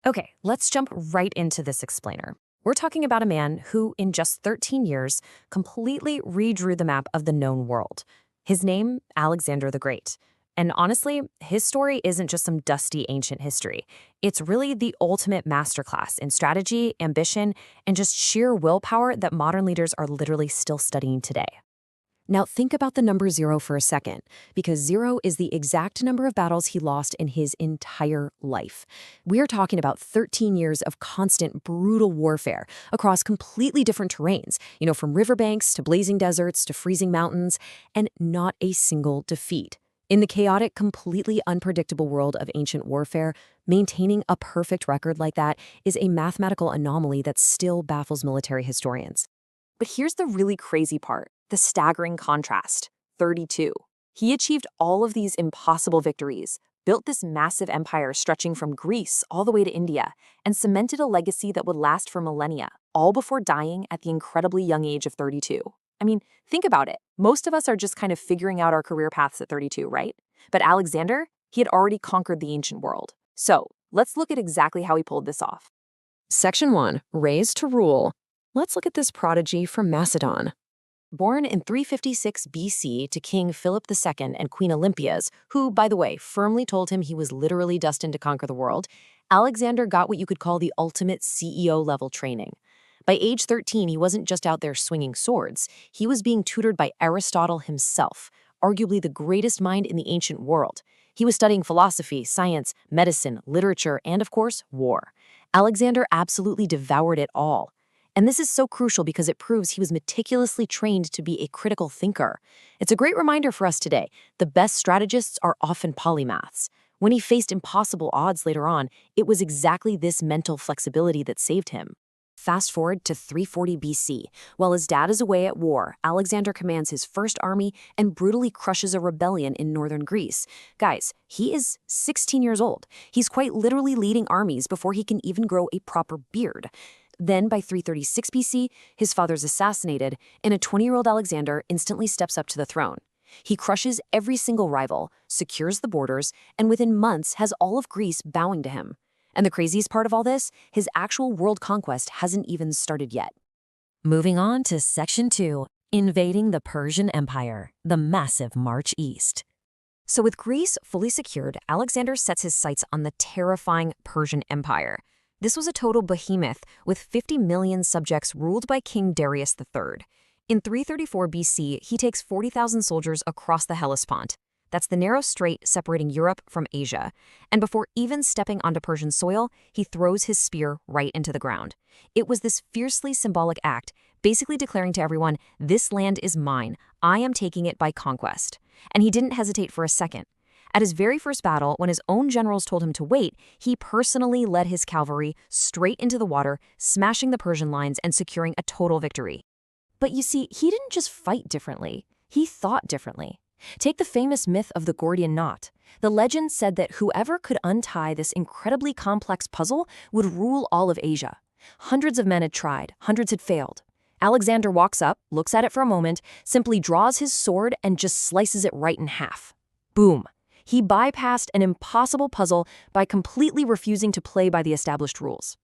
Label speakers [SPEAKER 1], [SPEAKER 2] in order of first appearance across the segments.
[SPEAKER 1] Okay, let's jump right into this explainer. We're talking about a man who, in just 13 years, completely redrew the map of the known world. His name, Alexander the Great. And honestly, his story isn't just some dusty ancient history. It's really the ultimate masterclass in strategy, ambition, and just sheer willpower that modern leaders are literally still studying today. Now think about the number 0 for a second, because 0 is the exact number of battles he lost in his entire life. We're talking about 13 years of constant, brutal warfare across completely different terrains, from riverbanks to blazing deserts to freezing mountains, and not a single defeat. In the chaotic, completely unpredictable world of ancient warfare, maintaining a perfect record like that is a mathematical anomaly that still baffles military historians. But here's the really crazy part, the staggering contrast. 32. He achieved all of these impossible victories, built this massive empire stretching from Greece all the way to India, and cemented a legacy that would last for millennia, all before dying at the incredibly young age of 32. I mean, think about it. Most of us are just kind of figuring out our career paths at 32, right? But Alexander, he had already conquered the ancient world. So, let's look at exactly how he pulled this off. Section 1. Raised to rule. Let's look at this prodigy from Macedon. Born in 356 BC to King Philip II and Queen Olympias, who, by the way, firmly told him he was literally destined to conquer the world, Alexander got what you could call the ultimate CEO-level training. By age 13, he wasn't just out there swinging swords. He was being tutored by Aristotle himself, arguably the greatest mind in the ancient world. He was studying philosophy, science, medicine, literature, and, of course, war. Alexander absolutely devoured it all. And this is so crucial because it proves he was meticulously trained to be a critical thinker. It's a great reminder for us today. The best strategists are often polymaths. When he faced impossible odds later on, it was exactly this mental flexibility that saved him. Fast forward to 340 BC. While his dad is away at war, Alexander commands his first army and brutally crushes a rebellion in northern Greece. Guys, he is 16 years old. He's quite literally leading armies before he can even grow a proper beard. Then, by 336 BC, his father's assassinated, and a 20-year-old Alexander instantly steps up to the throne. He crushes every single rival, secures the borders, and within months has all of Greece bowing to him. And the craziest part of all this, his actual world conquest hasn't even started yet. Moving on to Section 2, invading the Persian Empire, the massive march east. So with Greece fully secured, Alexander sets his sights on the terrifying Persian Empire. This was a total behemoth with 50 million subjects ruled by King Darius III. In 334 BC, he takes 40,000 soldiers across the Hellespont. That's the narrow strait separating Europe from Asia. And before even stepping onto Persian soil, he throws his spear right into the ground. It was this fiercely symbolic act, basically declaring to everyone, "This land is mine. I am taking it by conquest." And he didn't hesitate for a second. At his very first battle, when his own generals told him to wait, he personally led his cavalry straight into the water, smashing the Persian lines and securing a total victory. But you see, he didn't just fight differently. He thought differently. Take the famous myth of the Gordian Knot. The legend said that whoever could untie this incredibly complex puzzle would rule all of Asia. Hundreds of men had tried, hundreds had failed. Alexander walks up, looks at it for a moment, simply draws his sword and just slices it right in half. Boom. He bypassed an impossible puzzle by completely refusing to play by the established rules.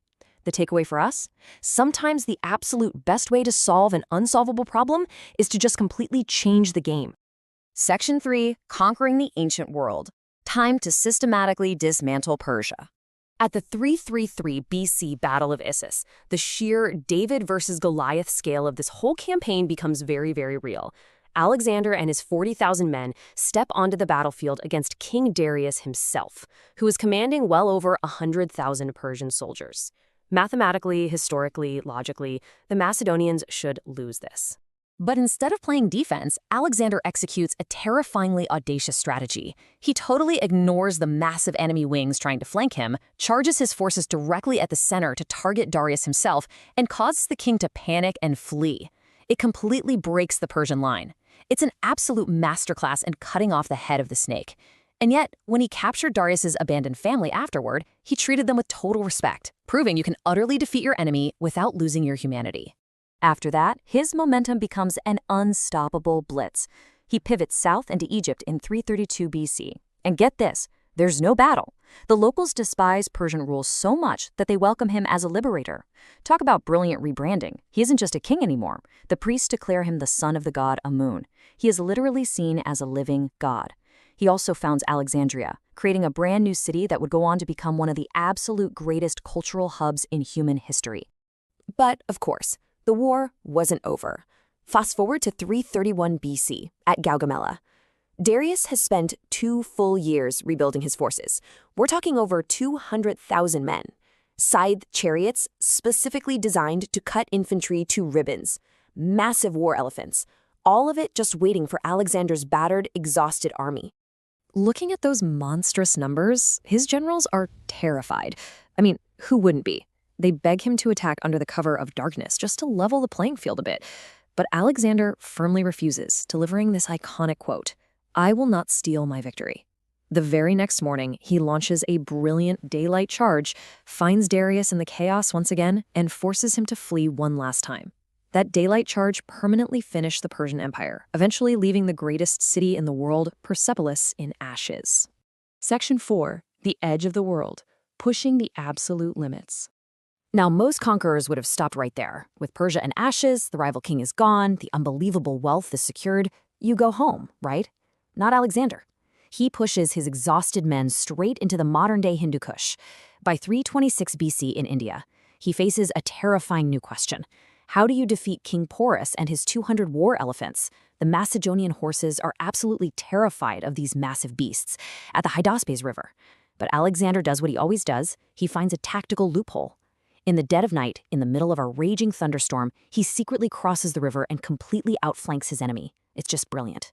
[SPEAKER 1] The takeaway for us? Sometimes the absolute best way to solve an unsolvable problem is to just completely change the game. Section 3, conquering the ancient world. Time to systematically dismantle Persia. At the 333 BC Battle of Issus, the sheer David versus Goliath scale of this whole campaign becomes very, very real. Alexander and his 40,000 men step onto the battlefield against King Darius himself, who is commanding well over 100,000 Persian soldiers. Mathematically, historically, logically, the Macedonians should lose this. But instead of playing defense, Alexander executes a terrifyingly audacious strategy. He totally ignores the massive enemy wings trying to flank him, charges his forces directly at the center to target Darius himself, and causes the king to panic and flee. It completely breaks the Persian line. It's an absolute masterclass in cutting off the head of the snake. And yet, when he captured Darius's abandoned family afterward, he treated them with total respect, proving you can utterly defeat your enemy without losing your humanity. After that, his momentum becomes an unstoppable blitz. He pivots south into Egypt in 332 BC. And get this, There's no battle. The locals despise Persian rule so much that they welcome him as a liberator. Talk about brilliant rebranding. He isn't just a king anymore. The priests declare him the son of the god Amun. He is literally seen as a living god. He also founds Alexandria, creating a brand new city that would go on to become one of the absolute greatest cultural hubs in human history. But, of course, the war wasn't over. Fast forward to 331 BC at Gaugamela. Darius has spent 2 full years rebuilding his forces. We're talking over 200,000 men. Scythe chariots specifically designed to cut infantry to ribbons. Massive war elephants. All of it just waiting for Alexander's battered, exhausted army. Looking at those monstrous numbers, his generals are terrified. I mean, who wouldn't be? They beg him to attack under the cover of darkness just to level the playing field a bit. But Alexander firmly refuses, delivering this iconic quote, "I will not steal my victory." The very next morning, he launches a brilliant daylight charge, finds Darius in the chaos once again, and forces him to flee one last time. That daylight charge permanently finished the Persian Empire, eventually leaving the greatest city in the world, Persepolis, in ashes. Section 4. The Edge of the World, Pushing the Absolute Limits. Now, most conquerors would have stopped right there. With Persia in ashes, the rival king is gone, the unbelievable wealth is secured, you go home, right? Not Alexander. He pushes his exhausted men straight into the modern-day Hindu Kush. By 326 BC in India, he faces a terrifying new question. How do you defeat King Porus and his 200 war elephants? The Macedonian horses are absolutely terrified of these massive beasts at the Hydaspes River. But Alexander does what he always does. He finds a tactical loophole. In the dead of night, in the middle of a raging thunderstorm, he secretly crosses the river and completely outflanks his enemy. It's just brilliant.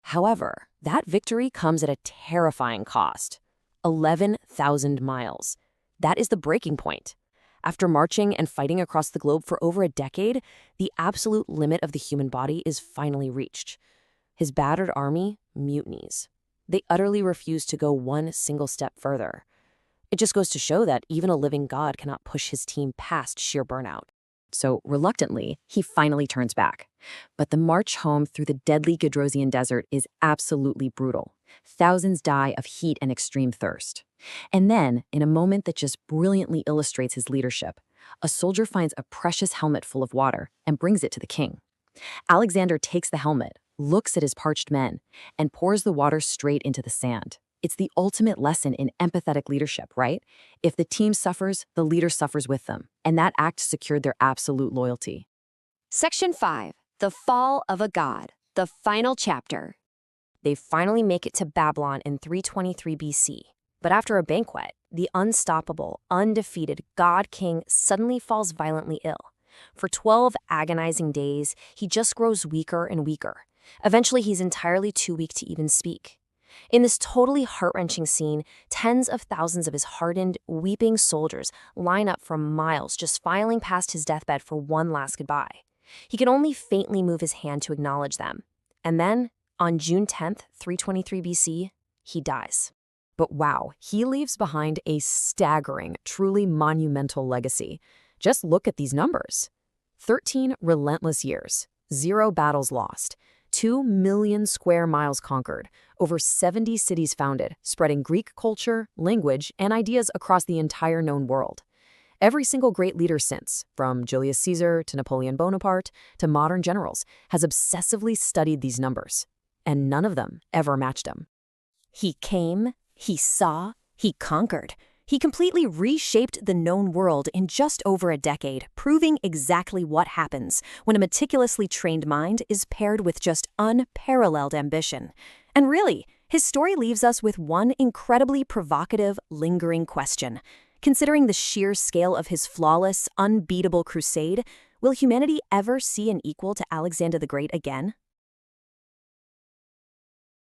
[SPEAKER 1] However, that victory comes at a terrifying cost. 11,000 miles. That is the breaking point. After marching and fighting across the globe for over a decade, the absolute limit of the human body is finally reached. His battered army mutinies. They utterly refuse to go one single step further. It just goes to show that even a living god cannot push his team past sheer burnout. So, reluctantly, he finally turns back. But the march home through the deadly Gedrosian desert is absolutely brutal. Thousands die of heat and extreme thirst. And then, in a moment that just brilliantly illustrates his leadership, a soldier finds a precious helmet full of water and brings it to the king. Alexander takes the helmet, looks at his parched men, and pours the water straight into the sand. It's the ultimate lesson in empathetic leadership, right? If the team suffers, the leader suffers with them, and that act secured their absolute loyalty.
[SPEAKER 2] Section 5. The Fall of a God, the final chapter.
[SPEAKER 1] They finally make it to Babylon in 323 BC. But after a banquet, the unstoppable, undefeated God King suddenly falls violently ill. For 12 agonizing days, he just grows weaker and weaker. Eventually, he's entirely too weak to even speak. In this totally heart-wrenching scene, tens of thousands of his hardened, weeping soldiers line up for miles, just filing past his deathbed for one last goodbye. He can only faintly move his hand to acknowledge them. And then, on June 10th, 323 BC, he dies. But wow, he leaves behind a staggering, truly monumental legacy. Just look at these numbers. 13 relentless years, 0 battles lost, 2 million square miles conquered, over 70 cities founded, spreading Greek culture, language, and ideas across the entire known world. Every single great leader since, from Julius Caesar to Napoleon Bonaparte to modern generals, has obsessively studied these numbers, and none of them ever matched him.
[SPEAKER 2] He came, he saw, he conquered. He completely reshaped the known world in just over a decade, proving exactly what happens when a meticulously trained mind is paired with just unparalleled ambition. And really, his story leaves us with one incredibly provocative, lingering question. Considering the sheer scale of his flawless, unbeatable crusade, will humanity ever see an equal to Alexander the Great again?